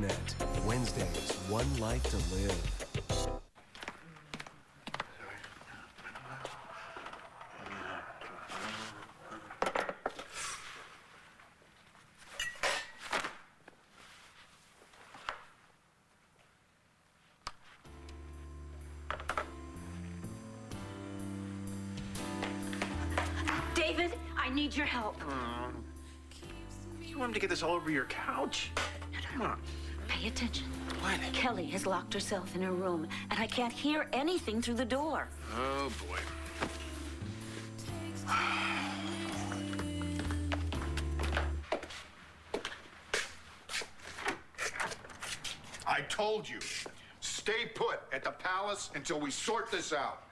Net. Wednesdays, One Life to Live. David, I need your help. You want him to get this all over your couch? Come on. Pay attention. What? Kelly has locked herself in her room, and I can't hear anything through the door. Oh, boy. I told you, stay put at the palace until we sort this out.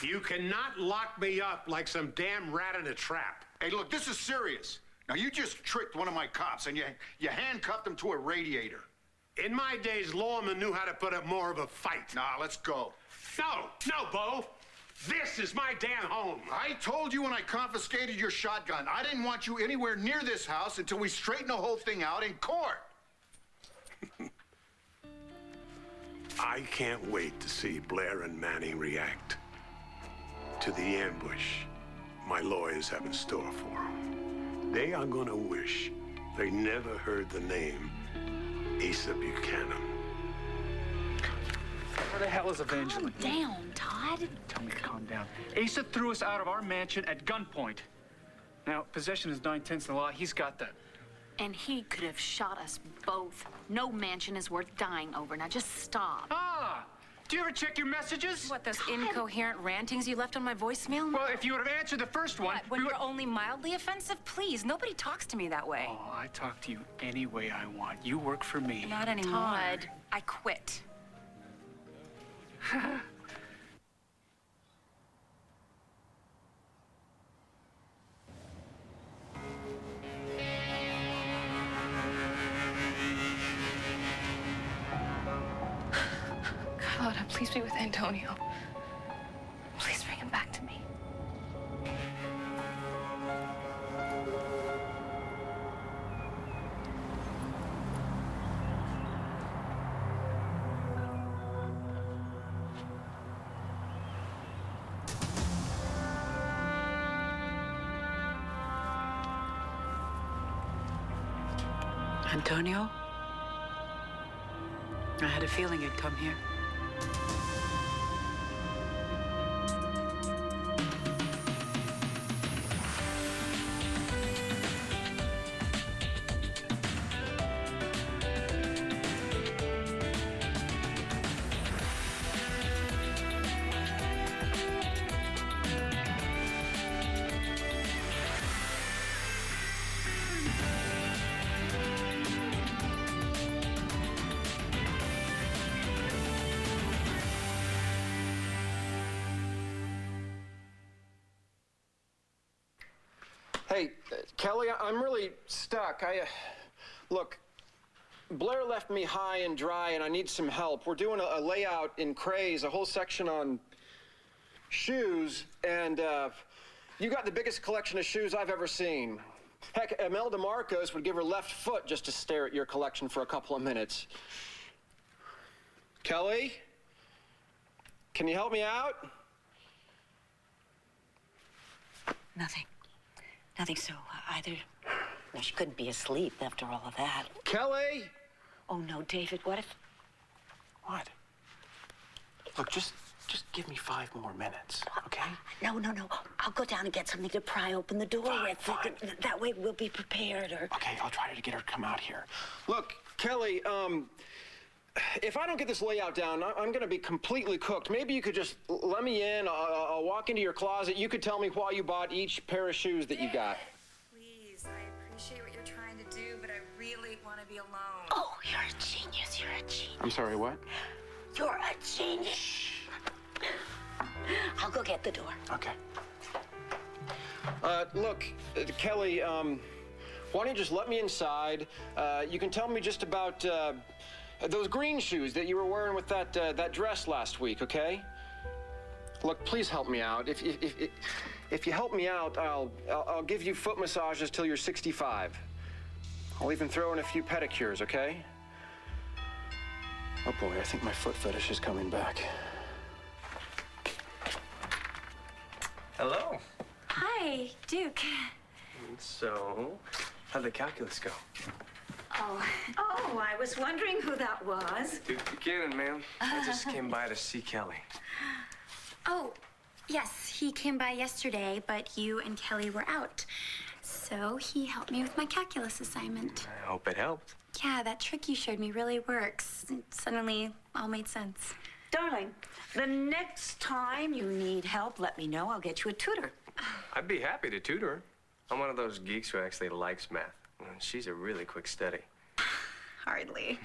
You cannot lock me up like some damn rat in a trap. Hey, look, this is serious. Now, you just tricked one of my cops, and you handcuffed him to a radiator. In my days, lawmen knew how to put up more of a fight. Nah, let's go. No, Bo. This is my damn home. I told you when I confiscated your shotgun, I didn't want you anywhere near this house until we straighten the whole thing out in court. I can't wait to see Blair and Manny react to the ambush my lawyers have in store for them. They are gonna wish they never heard the name Asa Buchanan. Where the hell is Evangeline? Calm down, Todd. Tell me to calm down. Asa threw us out of our mansion at gunpoint. Now, possession is 9/10 of the law. He's got that. And he could have shot us both. No mansion is worth dying over. Now just stop. Ah! Do you ever check your messages? What, those incoherent rantings you left on my voicemail? Well, if you would have answered the first one... What, when you're only mildly offensive? Please, nobody talks to me that way. Oh, I talk to you any way I want. You work for me. Not anymore. Todd. I quit. Carlotta, please be with Antonio. Please bring him back to me. Antonio? I had a feeling you'd come here. Hey, Kelly, I'm really stuck. Look, Blair left me high and dry, and I need some help. We're doing a layout in Craze, a whole section on shoes, and you got the biggest collection of shoes I've ever seen. Heck, Imelda Marcos would give her left foot just to stare at your collection for a couple of minutes. Kelly? Can you help me out? Nothing, so either... Well, she couldn't be asleep after all of that. Kelly? Oh, no, David, what if... What? Look, just give me 5 more minutes, okay? No. I'll go down and get something to pry open the door with. Fine. That way we'll be prepared, or... Okay, I'll try to get her to come out here. Look, Kelly, if I don't get this layout down, I'm gonna be completely cooked. Maybe you could just let me in. I'll walk into your closet. You could tell me why you bought each pair of shoes that you got. Please, I appreciate what you're trying to do, but I really want to be alone. Oh, you're a genius. You're a genius. I'm sorry, what? You're a genius. I'll go get the door. Okay. Look, Kelly, why don't you just let me inside? You can tell me just about those green shoes that you were wearing with that dress last week, okay? Look, please help me out. If you help me out, I'll give you foot massages till you're 65. I'll even throw in a few pedicures, okay? Oh boy, I think my foot fetish is coming back. Hello. Hi, Duke. So, how'd the calculus go? Oh, I was wondering who that was. Duke Buchanan, ma'am. I just came by to see Kelly. Oh, yes, he came by yesterday, but you and Kelly were out. So he helped me with my calculus assignment. I hope it helped. Yeah, that trick you showed me really works. It suddenly all made sense. Darling, the next time you need help, let me know. I'll get you a tutor. I'd be happy to tutor her. I'm one of those geeks who actually likes math. She's a really quick study. Hardly.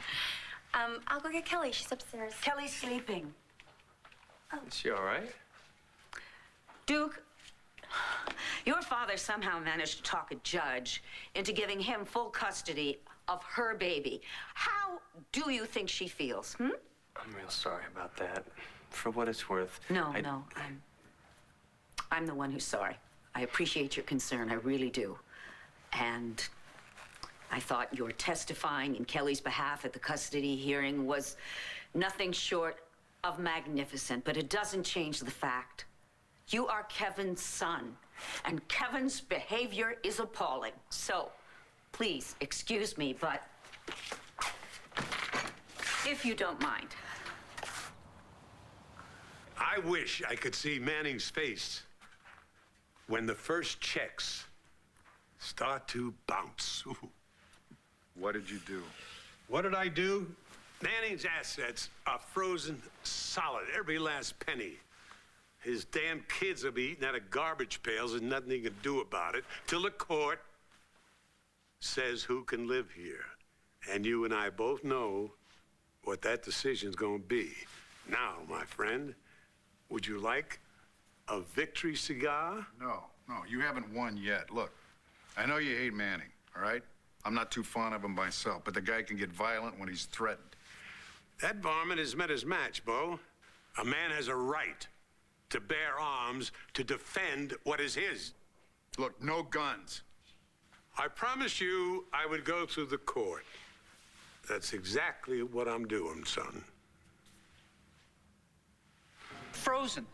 I'll go get Kelly. She's upstairs. Kelly's sleeping. Is she all right? Duke, your father somehow managed to talk a judge into giving him full custody of her baby. How do you think she feels, I'm real sorry about that. For what it's worth. No, I'm the one who's sorry. I appreciate your concern, I really do. And I thought your testifying in Kelly's behalf at the custody hearing was nothing short of magnificent, but it doesn't change the fact you are Kevin's son, and Kevin's behavior is appalling. So, please, excuse me, but if you don't mind. I wish I could see Manning's face when the first checks start to bounce. Ooh. What did you do? What did I do? Manning's assets are frozen solid, every last penny. His damn kids will be eating out of garbage pails and nothing he can do about it till the court says who can live here. And you and I both know what that decision's gonna be. Now, my friend, would you like a victory cigar? No, you haven't won yet. Look, I know you hate Manning, all right? I'm not too fond of him myself, but the guy can get violent when he's threatened. That varmint has met his match, Bo. A man has a right to bear arms to defend what is his. Look, no guns. I promised you I would go through the court. That's exactly what I'm doing, son. Frozen.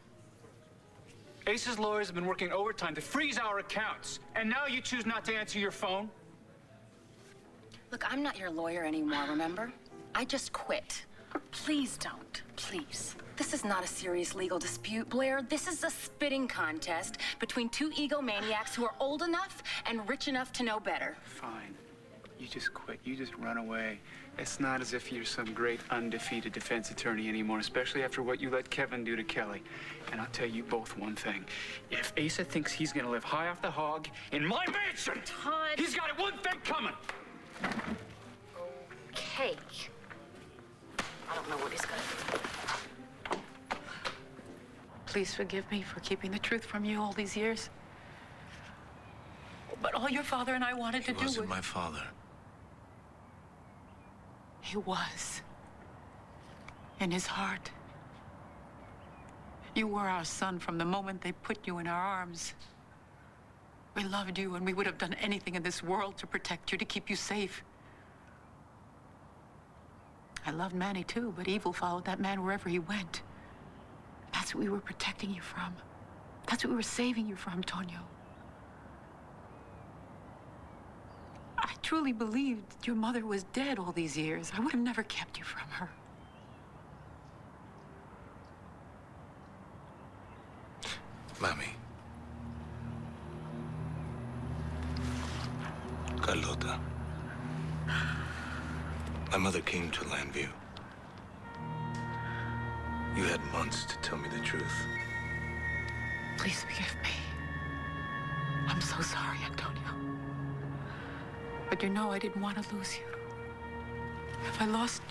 Ace's lawyers have been working overtime to freeze our accounts, and now you choose not to answer your phone? Look, I'm not your lawyer anymore, remember? I just quit. Please don't. Please. This is not a serious legal dispute, Blair. This is a spitting contest between two egomaniacs who are old enough and rich enough to know better. Fine. You just quit. You just run away. It's not as if you're some great undefeated defense attorney anymore, especially after what you let Kevin do to Kelly. And I'll tell you both one thing. If Asa thinks he's gonna live high off the hog in my mansion, Todd. he's got one thing coming. Okay. I don't know what he's gonna do. Please forgive me for keeping the truth from you all these years. But all your father and I wanted to do was... He wasn't my father. He was. In his heart. You were our son from the moment they put you in our arms. We loved you, and we would have done anything in this world to protect you, to keep you safe. I loved Manny too, but evil followed that man wherever he went. That's what we were protecting you from. That's what we were saving you from, Tonio. I truly believed your mother was dead all these years. I would have never kept you from her. Mami. Carlota. My mother came to Landview. You had months to tell me the truth. Please forgive me. I'm so sorry, Antonio. But you know I didn't want to lose you. If I lost...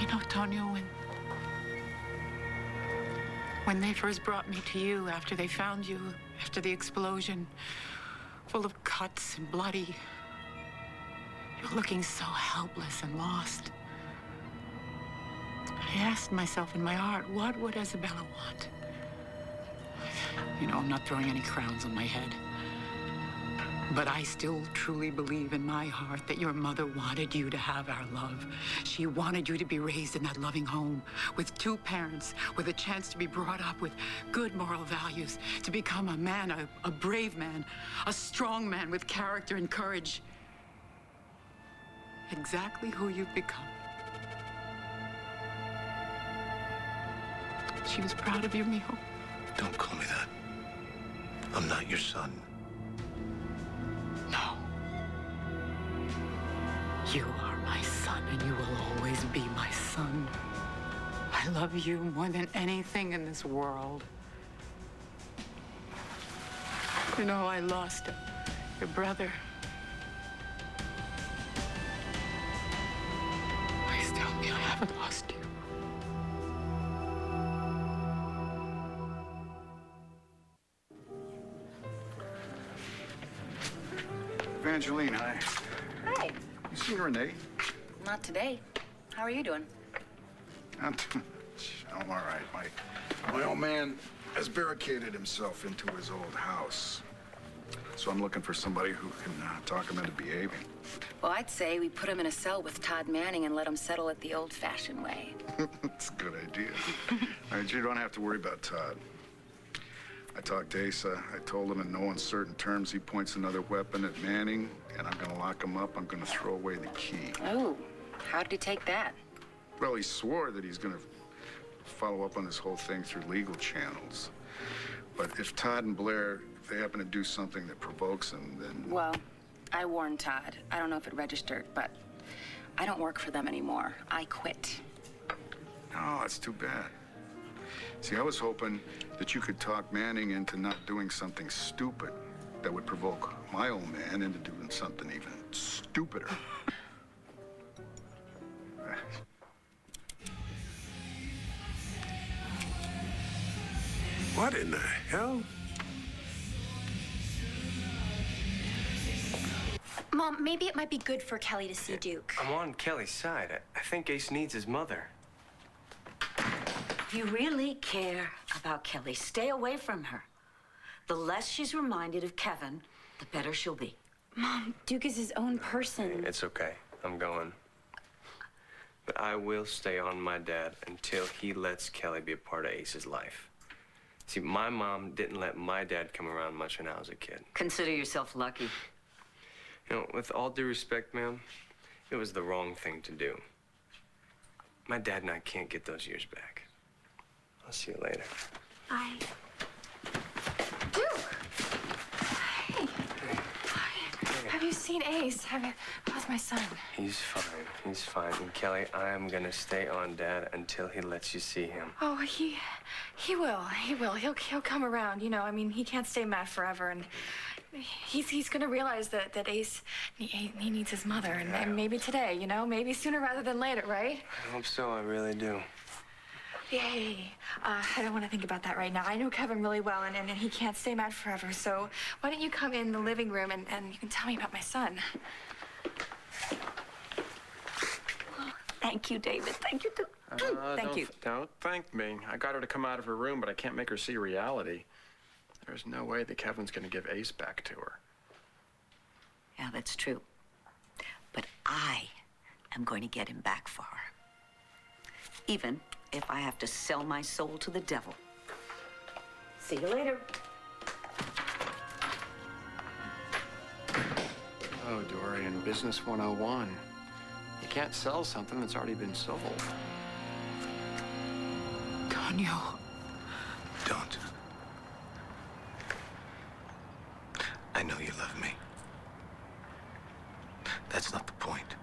You know, Tonio, when they first brought me to you after they found you, after the explosion, full of cuts and bloody, you're looking so helpless and lost. I asked myself in my heart, what would Isabella want? You know, I'm not throwing any crowns on my head. But I still truly believe in my heart that your mother wanted you to have our love. She wanted you to be raised in that loving home with two parents, with a chance to be brought up with good moral values, to become a man, a brave man, a strong man with character and courage. Exactly who you've become. She was proud of you, mijo. Don't call me that. I'm not your son. No. You are my son, and you will always be my son. I love you more than anything in this world. You know, I lost your brother. I still feel I haven't lost you. Evangeline, hi. Hi. You seen Renee? Not today. How are you doing? I'm all right. My old man has barricaded himself into his old house. So I'm looking for somebody who can talk him into behaving. Well, I'd say we put him in a cell with Todd Manning and let him settle it the old-fashioned way. That's a good idea. All right, you don't have to worry about Todd. I talked to Asa. I told him in no uncertain terms he points another weapon at Manning, and I'm going to lock him up. I'm going to throw away the key. Oh, how did he take that? Well, he swore that he's going to follow up on this whole thing through legal channels. But if Todd and Blair, if they happen to do something that provokes him, then... Well, I warned Todd. I don't know if it registered, but I don't work for them anymore. I quit. No, that's too bad. See, I was hoping that you could talk Manning into not doing something stupid that would provoke my old man into doing something even stupider. What in the hell? Mom, maybe it might be good for Kelly to see Duke. I'm on Kelly's side. I think Ace needs his mother. If you really care about Kelly, stay away from her. The less she's reminded of Kevin, the better she'll be. Mom, Duke is his own person. It's okay. I'm going. But I will stay on my dad until he lets Kelly be a part of Ace's life. See, my mom didn't let my dad come around much when I was a kid. Consider yourself lucky. You know, with all due respect, ma'am, it was the wrong thing to do. My dad and I can't get those years back. I'll see you later. Bye. Duke! Hey. Have you seen Ace? How's my son? He's fine. He's fine. And Kelly, I am gonna stay on Dad until he lets you see him. Oh, he will. He will. He'll come around. You know, I mean, he can't stay mad forever, and he's gonna realize that Ace he needs his mother, and maybe today. You know, maybe sooner rather than later, right? I hope so. I really do. Hey, I don't want to think about that right now. I know Kevin really well, and he can't stay mad forever. So why don't you come in the living room and you can tell me about my son? Thank you, David. Thank you, thank you. Don't thank me. I got her to come out of her room, but I can't make her see reality. There's no way that Kevin's going to give Ace back to her. Yeah, that's true. But I am going to get him back for her. Even if I have to sell my soul to the devil. See you later. Oh, Dorian, Business 101. You can't sell something that's already been sold. Tonio. Don't. I know you love me. That's not the point.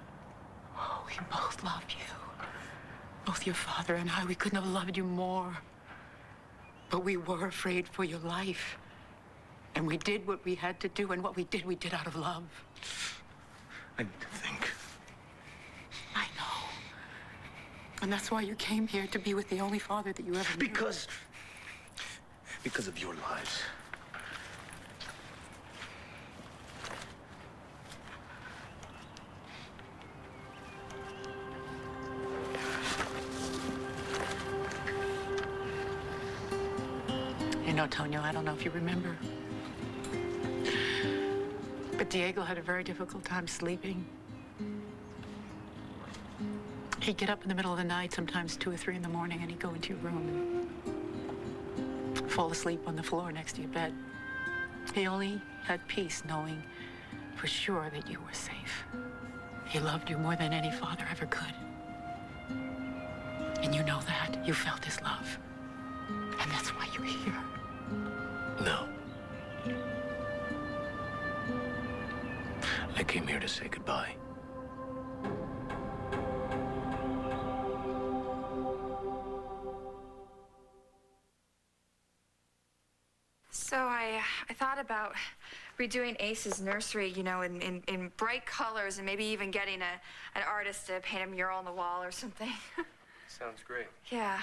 Oh, we both love you. Both your father and I, we couldn't have loved you more. But we were afraid for your life. And we did what we had to do, and what we did out of love. I need to think. I know. And that's why you came here, to be with the only father that you ever knew. Because of your lives. You know, Antonio. I don't know if you remember. But Diego had a very difficult time sleeping. He'd get up in the middle of the night, sometimes 2 or 3 in the morning, and he'd go into your room and fall asleep on the floor next to your bed. He only had peace knowing for sure that you were safe. He loved you more than any father ever could. And you know that. You felt his love. And that's why you're here. No. I came here to say goodbye. So I thought about redoing Ace's nursery, you know, in bright colors and maybe even getting an artist to paint a mural on the wall or something. Sounds great. Yeah.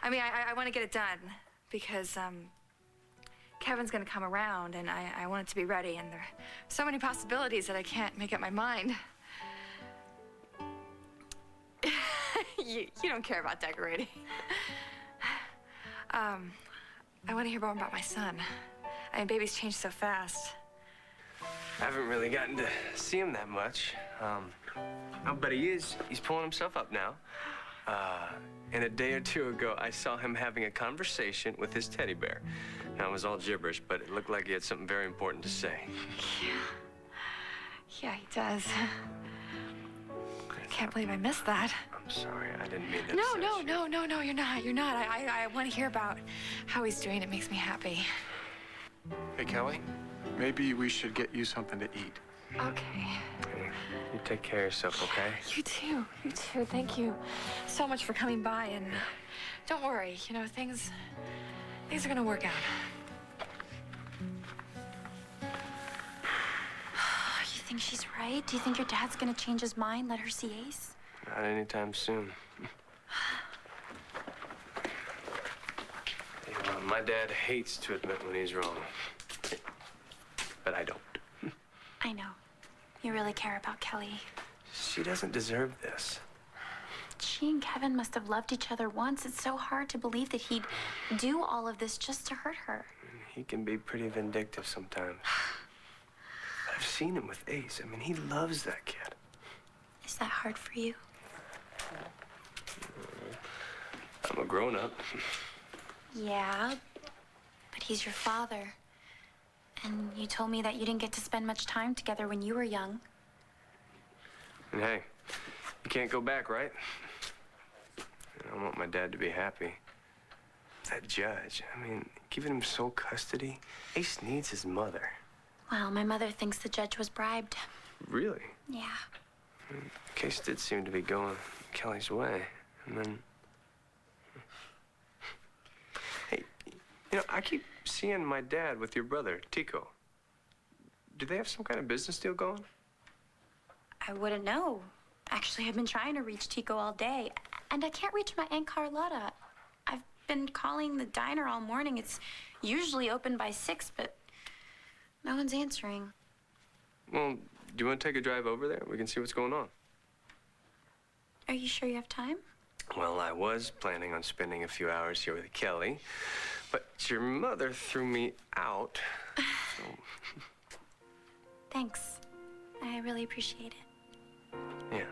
I mean, I want to get it done because Kevin's going to come around and I want it to be ready, and there are so many possibilities that I can't make up my mind. You don't care about decorating. I want to hear more about my son. I mean, babies change so fast. I haven't really gotten to see him that much. But he's pulling himself up now. And a day or two ago, I saw him having a conversation with his teddy bear. Now, it was all gibberish, but it looked like he had something very important to say. Yeah, he does. I can't believe I missed that. I'm sorry, I didn't mean to No, upset you. no, you're not. I want to hear about how he's doing. It makes me happy. Hey, Kelly, maybe we should get you something to eat. Okay. Hey, you take care of yourself, okay? You too. Thank you so much for coming by, and don't worry, you know, things are gonna work out. You think she's right? Do you think your dad's gonna change his mind, let her see Ace? Not anytime soon. You know, my dad hates to admit when he's wrong. But I don't. I know. You really care about Kelly. She doesn't deserve this. She and Kevin must have loved each other once. It's so hard to believe that he'd do all of this just to hurt her. He can be pretty vindictive sometimes. I've seen him with Ace. I mean, he loves that kid. Is that hard for you? I'm a grown-up. Yeah, but he's your father. And you told me that you didn't get to spend much time together when you were young. And hey, you can't go back, right? I want my dad to be happy. That judge, I mean, giving him sole custody, Ace needs his mother. Well, my mother thinks the judge was bribed. Really? Yeah. The case did seem to be going Kelly's way. And then... Hey, you know, I keep seeing my dad with your brother, Tico. Do they have some kind of business deal going? I wouldn't know. Actually, I've been trying to reach Tico all day, and I can't reach my Aunt Carlotta. I've been calling the diner all morning. It's usually open by 6, but no one's answering. Well, do you want to take a drive over there? We can see what's going on. Are you sure you have time? Well, I was planning on spending a few hours here with Kelly, but your mother threw me out, so... Thanks. I really appreciate it. Yeah.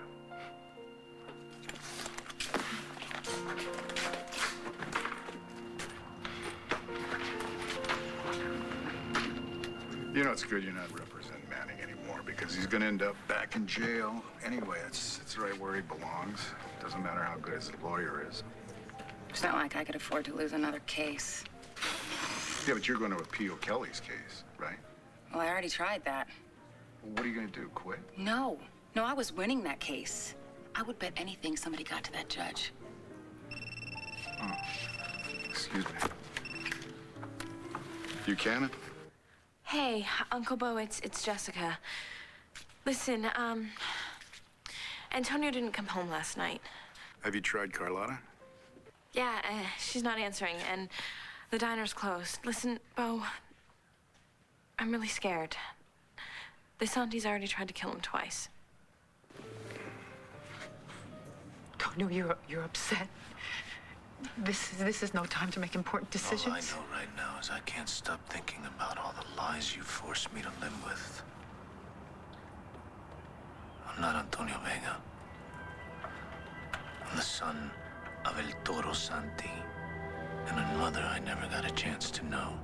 You know, it's good you're not representing Manning anymore because he's going to end up back in jail. Anyway, it's right where he belongs. Doesn't matter how good his lawyer is. It's not like I could afford to lose another case. Yeah, but you're going to appeal Kelly's case, right? Well, I already tried that. Well, what are you going to do, quit? No, I was winning that case. I would bet anything somebody got to that judge. Oh, excuse me. Buchanan? Hey, Uncle Bo, it's Jessica. Listen, Antonio didn't come home last night. Have you tried Carlotta? Yeah, she's not answering, and the diner's closed. Listen, Bo, I'm really scared. The Santis already tried to kill him twice. Antonio, you're upset. This is no time to make important decisions. All I know right now is I can't stop thinking about all the lies you forced me to live with. I'm not Antonio Vega. I'm the son of El Toro Santi and a mother I never got a chance to know.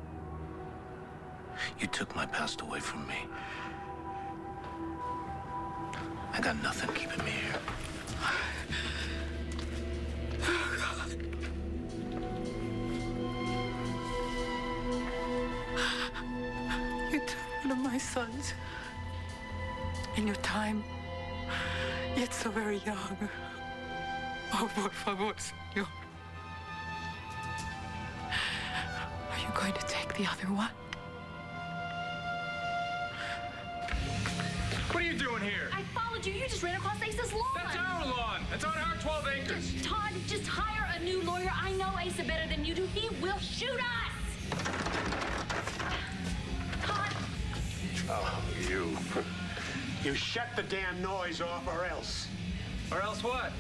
You took my past away from me. I got nothing keeping me here. You took one of my sons in your time, yet so very young. Oh, por favor, señor. Are you going to take the other one? What are you doing here? I followed you. You just ran across Ace's lawn. That's our lawn. That's on our 12 acres. Todd, just hire a new lawyer. I know Asa better than you do. He will shoot us. Todd. Oh, you. You shut the damn noise off or else. Or else what?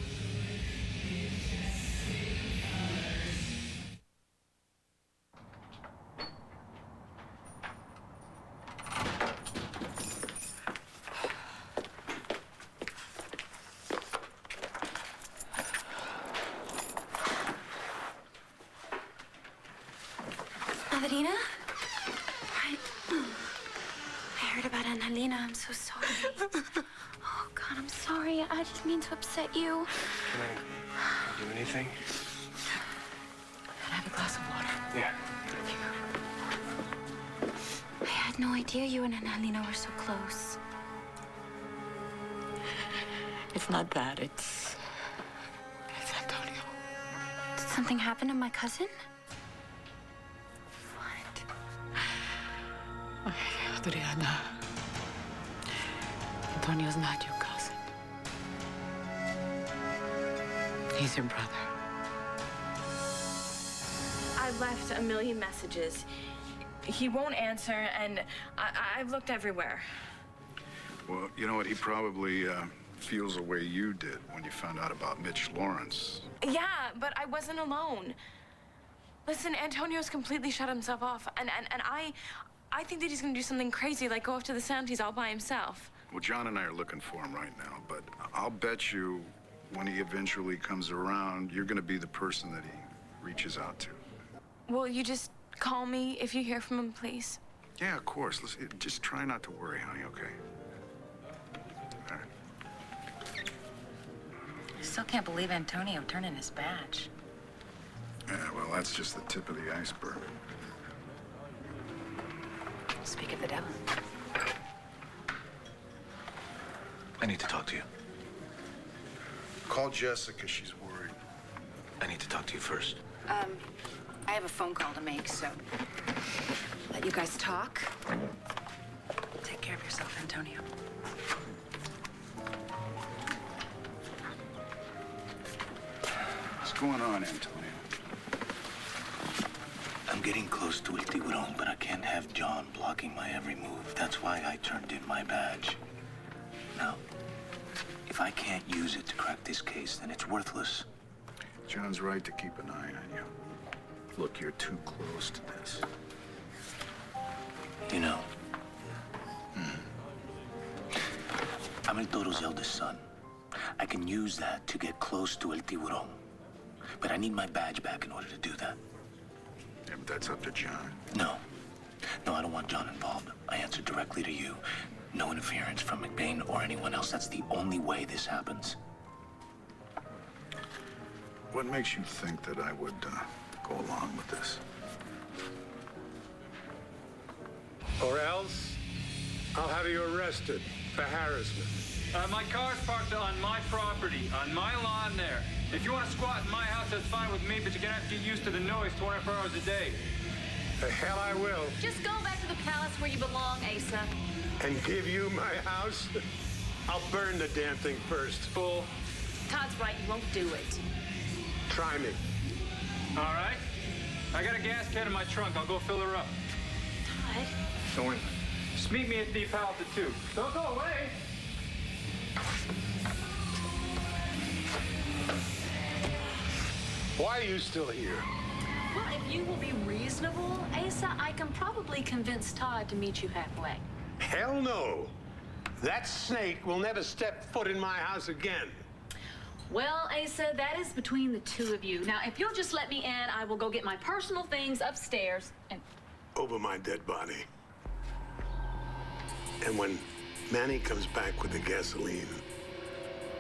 Adelina? I heard about Annalena. I'm so sorry. Oh, God, I'm sorry. I didn't mean to upset you. Can I do anything? Can I have a glass of water? Yeah. I had no idea you and Annalena were so close. It's not that. It's Antonio. Did something happen to my cousin? Adriana, Antonio's not your cousin. He's your brother. I left a million messages. He won't answer, and I've looked everywhere. Well, you know what? He probably feels the way you did when you found out about Mitch Lawrence. Yeah, but I wasn't alone. Listen, Antonio's completely shut himself off, and I think that he's gonna do something crazy, like go off to the Santies all by himself. Well, John and I are looking for him right now, but I'll bet you when he eventually comes around, you're gonna be the person that he reaches out to. Will you just call me if you hear from him, please? Yeah, of course. Listen, just try not to worry, honey, okay? All right. I still can't believe Antonio turned in his badge. Yeah, well, that's just the tip of the iceberg. Speak of the devil. I need to talk to you. Call Jessica, she's worried. I need to talk to you first. I have a phone call to make, so let you guys talk. Take care of yourself, Antonio. What's going on, Antonio? I'm getting close to El Tiburon, but I can't have John blocking my every move. That's why I turned in my badge. Now, if I can't use it to crack this case, then it's worthless. John's right to keep an eye on you. Look, you're too close to this. You know, I'm El Toro's eldest son. I can use that to get close to El Tiburon. But I need my badge back in order to do that. Yeah, but that's up to John. No. No, I don't want John involved. I answer directly to you. No interference from McBain or anyone else. That's the only way this happens. What makes you think that I would go along with this? Or else, I'll have you arrested for harassment. My car's parked on my property, on my lawn there. If you want to squat in my house, that's fine with me, but you're gonna have to get used to the noise 24 hours a day. The hell I will. Just go back to the palace where you belong, Asa. And give you my house? I'll burn the damn thing first. Fool. Todd's right, you won't do it. Try me. All right. I got a gas can in my trunk. I'll go fill her up. Todd? Don't worry. Just meet me at deep altitude. Don't go away. Why are you still here? Well, if you will be reasonable, Asa, I can probably convince Todd to meet you halfway. Hell no. That snake will never step foot in my house again. Well, Asa, that is between the two of you. Now, if you'll just let me in, I will go get my personal things upstairs and... Over my dead body. And when Manny comes back with the gasoline,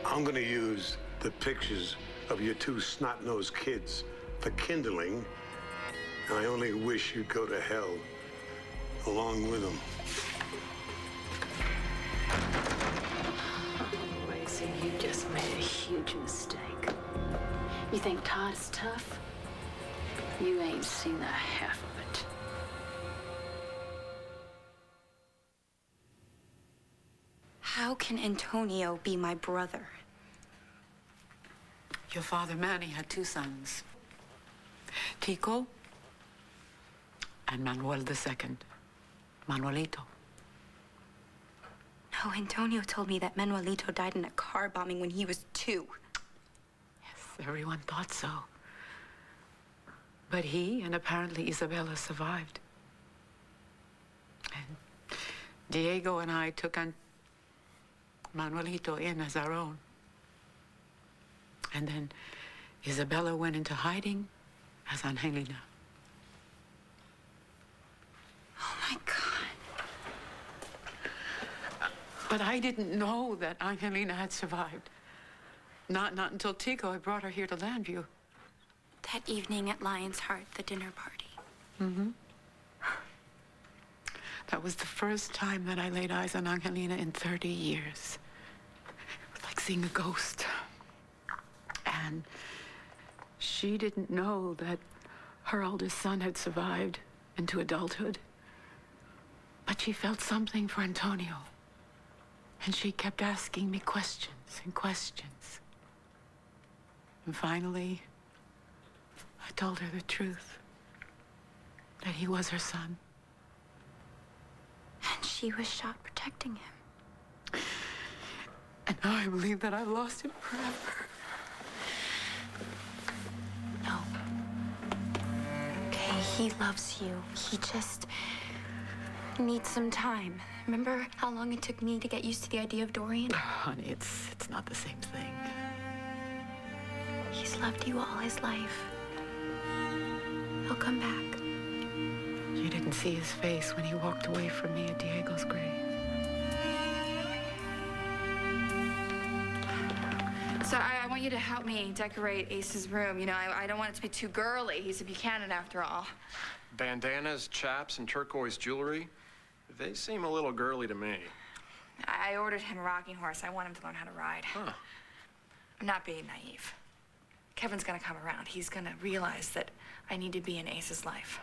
I'm gonna use the pictures of your two snot-nosed kids for kindling, and I only wish you'd go to hell along with them. Asa, you just made a huge mistake. You think Todd is tough? You ain't seen the half of it. How can Antonio be my brother? Your father, Manny, had two sons. Tico and Manuel II. Manuelito. No, Antonio told me that Manuelito died in a car bombing when he was 2. Yes, everyone thought so. But he and apparently Isabella survived. And Diego and I took Manuelito in as our own. And then Isabella went into hiding as Angelina. Oh, my God. But I didn't know that Angelina had survived. Not until Tico had brought her here to Landview. That evening at Lion's Heart, the dinner party. Mm-hmm. That was the first time that I laid eyes on Angelina in 30 years. It was like seeing a ghost. And she didn't know that her oldest son had survived into adulthood. But she felt something for Antonio. And she kept asking me questions and questions. And finally, I told her the truth. That he was her son. And she was shot protecting him. And now I believe that I lost him forever. No. Okay, he loves you. He just needs some time. Remember how long it took me to get used to the idea of Dorian? Honey, it's not the same thing. He's loved you all his life. He'll come back. You didn't see his face when he walked away from me at Diego's grave. So I want you to help me decorate Ace's room. You know, I don't want it to be too girly. He's a Buchanan after all. Bandanas, chaps, and turquoise jewelry. They seem a little girly to me. I ordered him a rocking horse. I want him to learn how to ride. Huh. I'm not being naive. Kevin's gonna come around. He's gonna realize that I need to be in Ace's life.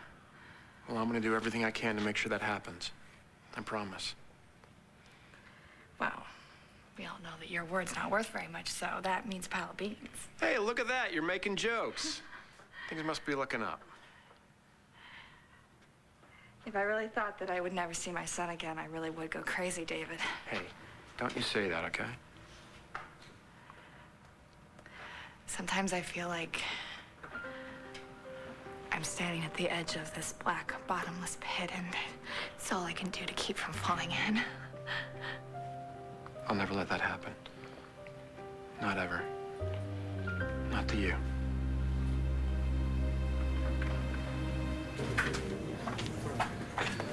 Well, I'm gonna do everything I can to make sure that happens. I promise. Well, we all know that your word's not worth very much, so that means a pile of beans. Hey, look at that. You're making jokes. Things must be looking up. If I really thought that I would never see my son again, I really would go crazy, David. Hey, don't you say that, okay? Sometimes I feel like I'm standing at the edge of this black, bottomless pit, and it's all I can do to keep from falling in. I'll never let that happen. Not ever. Not to you.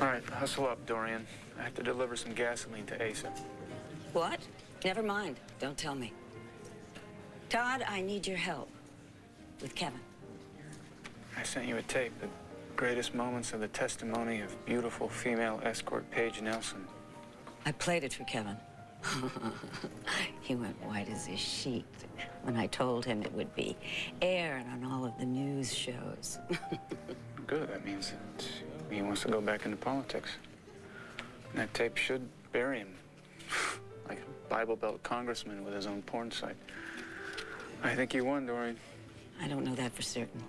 All right, hustle up, Dorian. I have to deliver some gasoline to Asa. What? Never mind. Don't tell me. Todd, I need your help with Kevin. I sent you a tape, the greatest moments of the testimony of beautiful female escort Paige Nelson. I played it for Kevin. He went white as a sheet when I told him it would be aired on all of the news shows. Good, that means that he wants to go back into politics. And that tape should bury him. Like a Bible Belt congressman with his own porn site. I think you won, Dorian. I don't know that for certain.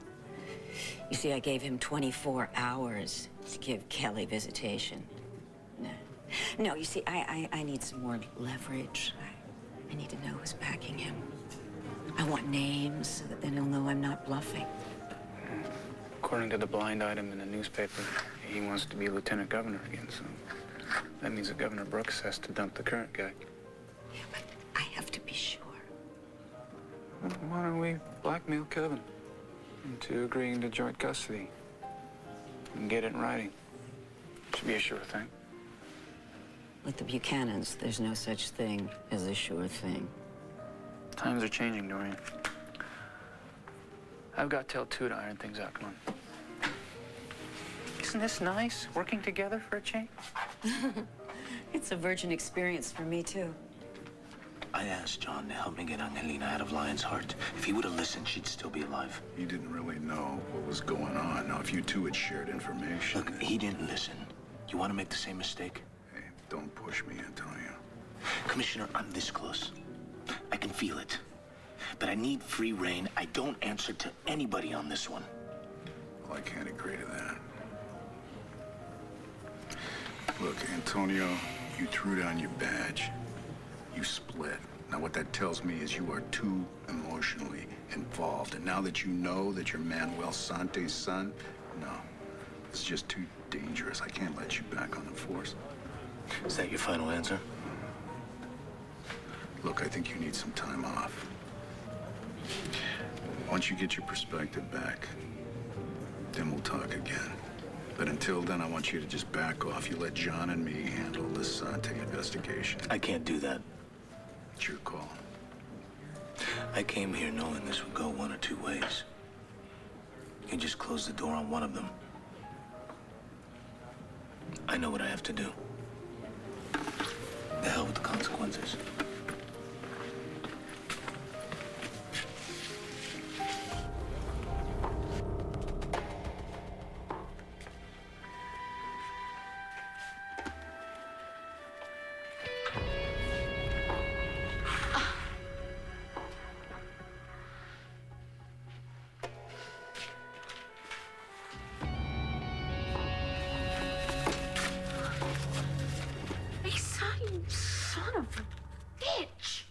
You see, I gave him 24 hours to give Kelly visitation. No, you see, I need some more leverage. I need to know who's backing him. I want names so that then he'll know I'm not bluffing. According to the blind item in the newspaper, he wants to be lieutenant governor again, so that means that Governor Brooks has to dump the current guy. Yeah, but I have to be sure. Well, why don't we blackmail Kevin into agreeing to joint custody and get it in writing? Should be a sure thing. With the Buchanans, there's no such thing as a sure thing. Times are changing, Dorian. I've got till 2 to iron things out. Come on. Isn't this nice, working together for a change? It's a virgin experience for me, too. I asked John to help me get Angelina out of Lion's Heart. If he would have listened, she'd still be alive. He didn't really know what was going on. Now, if you two had shared information... Look, he didn't listen. You want to make the same mistake? Hey, don't push me, Antonio. Commissioner, I'm this close. I can feel it. But I need free reign. I don't answer to anybody on this one. Well, I can't agree to that. Look, Antonio, you threw down your badge. You split. Now, what that tells me is you are too emotionally involved. And now that you know that you're Manuel Sante's son, no. It's just too dangerous. I can't let you back on the force. Is that your final answer? Look, I think you need some time off. Once you get your perspective back, then we'll talk again. But until then, I want you to just back off. You let John and me handle this Sante investigation. I can't do that. It's your call. I came here knowing this would go one or two ways. You can just close the door on one of them. I know what I have to do. The hell with the consequences. Son of a bitch!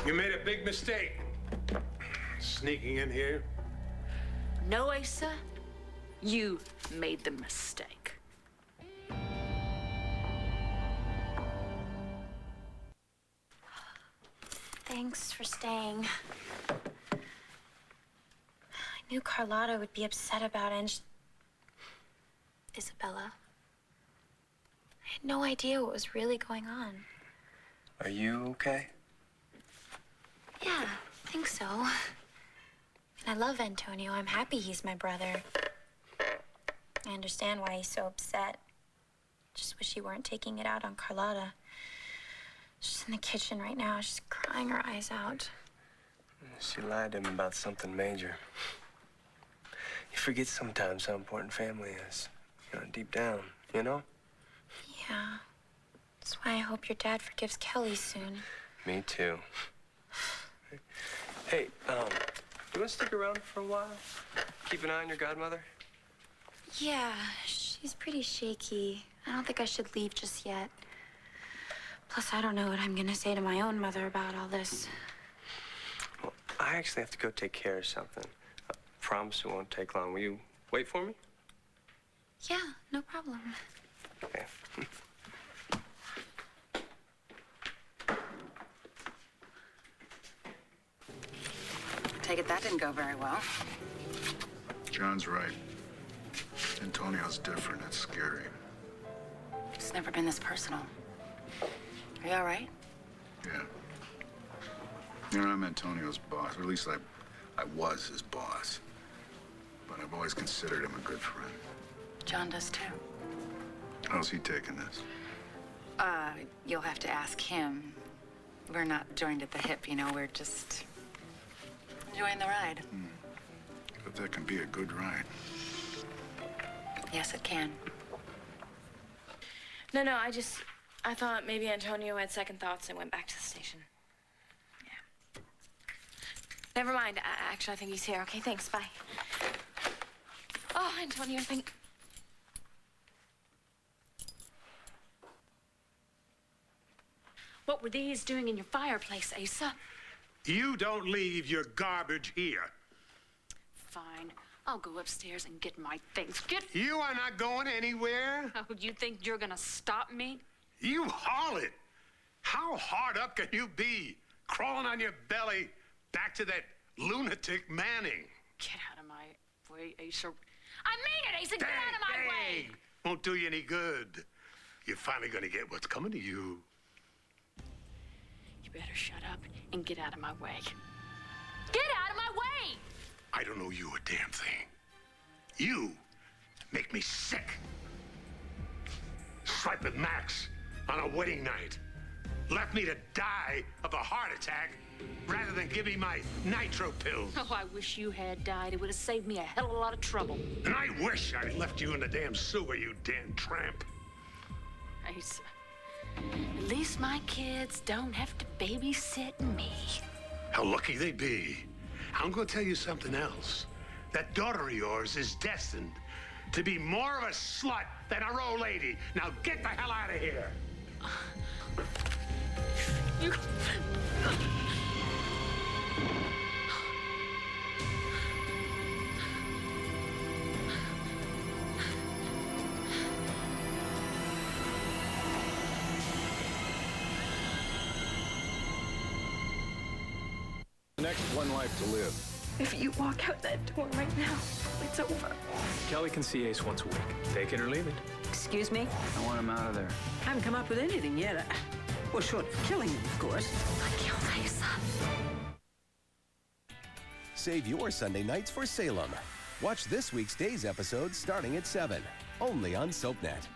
You made a big mistake. Sneaking in here. No, Asa, you made the mistake. Thanks for staying. I knew Carlotta would be upset about it, and Isabella. I had no idea what was really going on. Are you okay? Yeah, I think so. And I love Antonio. I'm happy he's my brother. I understand why he's so upset. Just wish he weren't taking it out on Carlotta. She's in the kitchen right now. She's crying her eyes out. She lied to him about something major. You forget sometimes how important family is. You know, deep down, you know? Yeah. That's why I hope your dad forgives Kelly soon. Me too. Hey, you want to stick around for a while? Keep an eye on your godmother? Yeah, she's pretty shaky. I don't think I should leave just yet. Plus, I don't know what I'm gonna say to my own mother about all this. Well, I actually have to go take care of something. I promise it won't take long. Will you wait for me? Yeah, no problem. Okay. Take it that didn't go very well. John's right. Antonio's different. It's scary. It's never been this personal. Are you all right? Yeah. You know, I'm Antonio's boss, or at least I was his boss. But I've always considered him a good friend. John does too. How's he taking this? You'll have to ask him. We're not joined at the hip, you know, we're just enjoying the ride. But that can be a good ride. Yes, it can. No, I thought maybe Antonio had second thoughts and went back to the station. Yeah. Never mind. Actually, I think he's here. Okay, thanks. Bye. Oh, Antonio, I think... What were these doing in your fireplace, Asa? You don't leave your garbage here. Fine. I'll go upstairs and get my things. Get... You are not going anywhere. Oh, you think you're gonna stop me? You harlot! How hard up can you be? Crawling on your belly back to that lunatic Manning. Get out of my way, Asa. I mean it, Asa! Get out of my way! Won't do you any good. You're finally gonna get what's coming to you. You better shut up and get out of my way. Get out of my way! I don't know you a damn thing. You make me sick. Slept with Max on a wedding night. Left me to die of a heart attack rather than give me my nitro pills. Oh, I wish you had died. It would have saved me a hell of a lot of trouble. And I wish I'd left you in the damn sewer, you damn tramp. Asa, at least my kids don't have to babysit me. How lucky they be. I'm gonna tell you something else. That daughter of yours is destined to be more of a slut than a old lady. Now get the hell out of here. You... The next one life to live. If you walk out that door right now, it's over. Kelly can see Ace once a week. Take it or leave it. Excuse me? I want him out of there. I haven't come up with anything yet. Well, short of killing him, of course. I killed Asa. Save your Sunday nights for Salem. Watch this week's Days episode starting at 7, only on SoapNet.